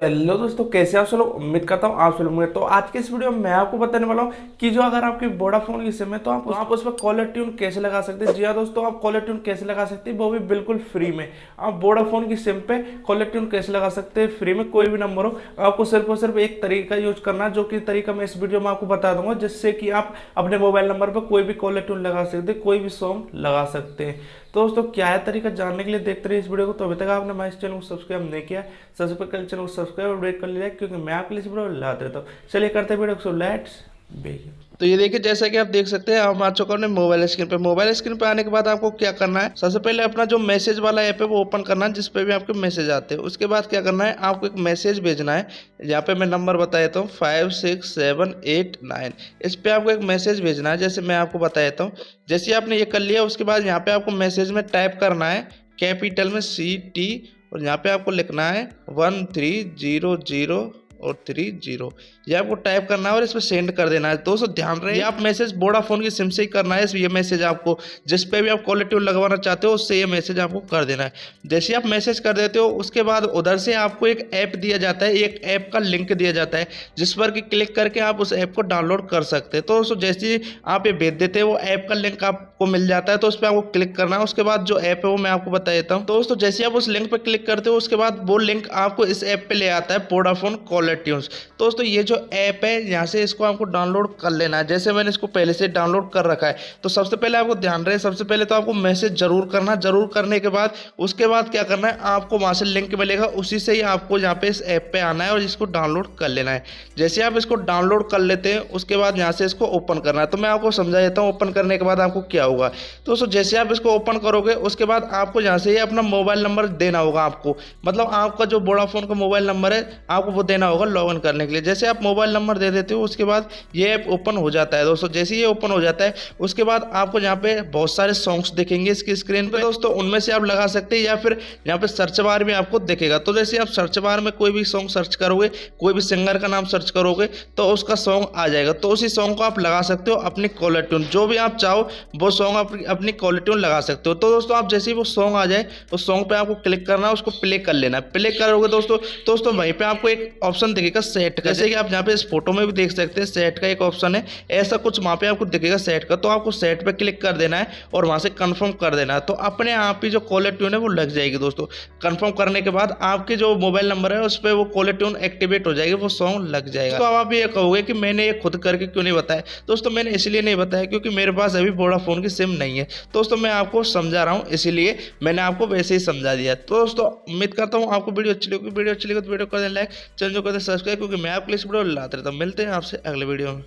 Hello दोस्तों, कैसे आप सब लोग। उम्मीद करता हूँ आप सब लोग होंगे। तो आज के इस वीडियो में मैं आपको बताने वाला हूँ कि जो अगर आपकी वोडाफोन की सिम है तो आप उस पर कॉलर ट्यून कैसे लगा सकते हैं। जी हाँ दोस्तों, आप कॉलर ट्यून कैसे लगा सकते हैं, वो भी बिल्कुल फ्री में। आप वोडाफोन की सिम पे कॉलर ट्यून कैसे लगा सकते हैं फ्री में, कोई भी नंबर हो। आपको सिर्फ और सिर्फ एक तरीका यूज करना है, जो कि तरीका मैं इस वीडियो में आपको बता दूंगा, जिससे कि आप अपने मोबाइल नंबर पर कोई भी कॉलर ट्यून लगा सकते हैं, कोई भी सॉन्ग लगा सकते हैं। तो दोस्तों, क्या है तरीका जानने के लिए देखते रहिए इस वीडियो को। तो अभी तक आपने हमारे चैनल को सब्सक्राइब नहीं किया, सबसे पहले चैनल को सब्सक्राइब और ब्रेक कर लिया, क्योंकि मैं आपके लिए इस वीडियो लाते रहता हूँ। चलिए करते हैं वीडियो को, लेट्स बिगिन। तो ये देखिए, जैसा कि आप देख सकते हैं, हम आ चुका हूँ मोबाइल स्क्रीन पे। मोबाइल स्क्रीन पे आने के बाद आपको क्या करना है, सबसे पहले अपना जो मैसेज वाला ऐप है वो ओपन करना है, जिसपे भी आपके मैसेज आते हैं। उसके बाद क्या करना है, आपको एक मैसेज भेजना है। यहाँ पे मैं नंबर बता देता हूँ 56789। इस पे आपको एक मैसेज भेजना है, जैसे मैं आपको बता देता हूँ। जैसे आपने ये कर लिया, उसके बाद यहाँ पे आपको मैसेज में टाइप करना है कैपिटल में CT, और यहाँ पे आपको लिखना है 1300 और 30। ये आपको टाइप करना है और इस पर सेंड कर देना है। दोस्तों ध्यान रहे, आप मैसेज वोडाफोन की सिम से ही करना है। ये मैसेज आपको जिस पे भी आप कॉलर ट्यून लगवाना चाहते हो, उससे ये मैसेज आपको कर देना है। जैसे आप मैसेज कर देते हो, उसके बाद उधर से आपको एक ऐप दिया जाता है, एक ऐप का लिंक दिया जाता है, जिस पर कि क्लिक करके आप उस ऐप को डाउनलोड कर सकते हैं। तो दोस्तों, जैसे ही आप ये भेज देते हैं, वो ऐप का लिंक आपको मिल जाता है, तो उस पर आपको क्लिक करना है। उसके बाद जो ऐप है वो मैं आपको बता देता हूँ। दोस्तों, जैसे आप उस लिंक पर क्लिक करते हो, उसके बाद वो लिंक आपको इस ऐप पे ले आता है, वोडाफोन कॉलर ट्यून्स। दोस्तों, ये जो ऐप है, यहाँ से इसको आपको डाउनलोड कर लेना है। जैसे मैंने इसको पहले से डाउनलोड कर रखा है। तो सबसे पहले आपको ध्यान रहे, सबसे पहले तो आपको मैसेज जरूर करना। जरूर करने के बाद उसके बाद क्या करना है, आपको वहां से लिंक मिलेगा, उसी से ही आपको यहाँ पे इस ऐप पे आना है और इसको डाउनलोड कर लेना है। जैसे आप इसको डाउनलोड कर लेते हैं, उसके बाद यहाँ से इसको ओपन करना है। तो मैं आपको समझा देता हूँ ओपन करने के बाद आपको क्या होगा। दोस्तों, जैसे आप इसको ओपन करोगे, उसके बाद आपको यहाँ से अपना मोबाइल नंबर देना होगा। आपको मतलब आपका जो वोडाफोन का मोबाइल नंबर है, आपको वो देना होगा लॉग इन करने के लिए। जैसे आप मोबाइल नंबर दे देते हो, उसके बाद ये ऐप ओपन हो जाता है। दोस्तों, जैसे ये ओपन हो जाता है, उसके बाद आपको यहाँ पे बहुत सारे सॉन्ग्स दिखेंगे इसकी स्क्रीन पे। दोस्तों, उनमें से आप लगा सकते हैं, या फिर यहाँ पे सर्च बार में आपको दिखेगा। तो जैसे आप सर्च बार में कोई भी सॉन्ग सर्च करोगे, कोई भी सिंगर का नाम सर्च करोगे, तो उसका सॉन्ग आ जाएगा। तो उसी सॉन्ग को आप लगा सकते हो अपनी कॉलर ट्यून, जो भी आप चाहो वो सॉन्ग आप अपनी कॉलर ट्यून लगा सकते हो। तो दोस्तों, आप जैसे ही वो सॉन्ग आ जाए, उस सॉन्ग पे आपको क्लिक करना है, उसको प्ले कर लेना है। प्ले करोगे दोस्तों वहीं पे आपको एक ऑप्शन दिखेगा सेट का। जैसे कि आप यहाँ पे इस फोटो में भी देख सकते हैं, सेट का एक ऑप्शन है, ऐसा कुछ वहाँ पे आपको दिखेगा सेट का। तो आपको सेट पे क्लिक कर देना है और वहाँ से कंफर्म कर देना है। तो अपने आप ही जो कॉलर ट्यून है वो लग जाएगी। दोस्तों, कंफर्म करने के बाद आपके जो मोबाइल नंबर है उस पर वो कॉलर ट्यून एक्टिवेट हो जाएगी, वो सॉन्ग लग जाएगा। तो अब आप ये कहोगे कि मैंने ये खुद करके क्यों नहीं बताया। दोस्तों, मैंने इसलिए नहीं बताया क्योंकि मेरे पास अभी वोडाफोन की सिम नहीं है। दोस्तों, मैं आपको समझा रहा हूँ, इसीलिए मैंने आपको वैसे ही समझा दिया। तो दोस्तों, उम्मीद करता हूँ आपको वीडियो अच्छी लगी। वीडियो अच्छी लगी तो वीडियो कर दें लाइक, चैनल को कर दें सब्सक्राइब, क्योंकि मैं आपके लिए वीडियो लाते रहता हूँ। मिलते हैं आपसे अगले वीडियो में।